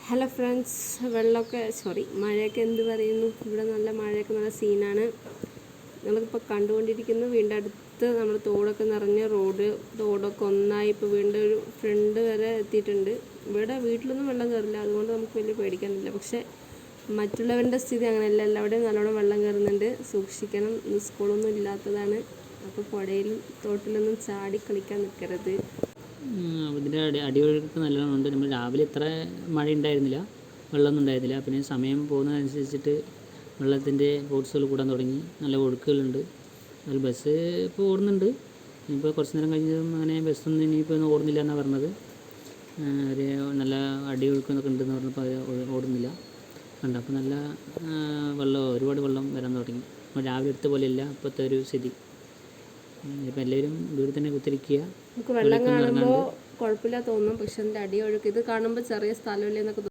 Hello friends, മഴയൊക്കെ എന്ത് പറയുന്നു? ഇവിടെ നല്ല മഴയൊക്കെ, നല്ല സീനാണ്. നിങ്ങളിപ്പോൾ കണ്ടുകൊണ്ടിരിക്കുന്നു വീടിൻ്റെ അടുത്ത് നമ്മൾ തോടൊക്കെ നിറഞ്ഞ് തോടൊക്കെ ഒന്നായി ഇപ്പോൾ വീടിൻ്റെ ഒരു ഫ്രണ്ട് വരെ എത്തിയിട്ടുണ്ട്. ഇവിടെ വീട്ടിലൊന്നും വെള്ളം കയറില്ല, അതുകൊണ്ട് നമുക്ക് വലിയ പേടിക്കാനില്ല. പക്ഷേ മറ്റുള്ളവരുടെ സ്ഥിതി അങ്ങനെയല്ല, എല്ലാവിടെയും നല്ലോണം വെള്ളം കയറുന്നുണ്ട്. സൂക്ഷിക്കണം, സ്കൂളൊന്നും ഇല്ലാത്തതാണ്. അപ്പോൾ പുഴയിലും തോട്ടിലൊന്നും ചാടി കളിക്കാൻ നിൽക്കരുത്. ഇതിൻ്റെ അടിയൊഴുക്ക് നല്ലോണം ഉണ്ട്. നമ്മൾ രാവിലെ ഇത്ര മഴ ഉണ്ടായിരുന്നില്ല, വെള്ളമൊന്നും ഉണ്ടായിരുന്നില്ല. പിന്നെ സമയം പോകുന്നതനുസരിച്ചിട്ട് വെള്ളത്തിൻ്റെ ഫോഴ്സുകൾ കൂടാൻ തുടങ്ങി. നല്ല ഒഴുക്കുകളുണ്ട്. അതിൽ ബസ് ഇപ്പോൾ ഓടുന്നുണ്ട്. ഇനിയിപ്പോൾ കുറച്ച് നേരം കഴിഞ്ഞതും അങ്ങനെ ബസ്സൊന്നും ഇനിയിപ്പോൾ ഓടുന്നില്ല എന്നാണ് പറഞ്ഞത്. ഒരു നല്ല അടിയൊഴുക്കൊക്കെ ഉണ്ടെന്ന് പറഞ്ഞപ്പോൾ അത് ഓടുന്നില്ല. ഉണ്ട്. അപ്പോൾ നല്ല ഒരുപാട് വെള്ളം വരാൻ തുടങ്ങി. രാവിലെ എടുത്ത പോലെയല്ല ഇപ്പോഴത്തെ ഒരു സ്ഥിതി. ഇപ്പം എല്ലാവരും ദൂരെ തന്നെ കുത്തിരിക്കുക. നമുക്ക് വെള്ളം കാണുമ്പോൾ കുഴപ്പമില്ല തോന്നും, പക്ഷെ അതിൻ്റെ അടിയൊഴുക്ക് ഇത് കാണുമ്പോൾ ചെറിയ സ്ഥലമില്ലെന്നൊക്കെ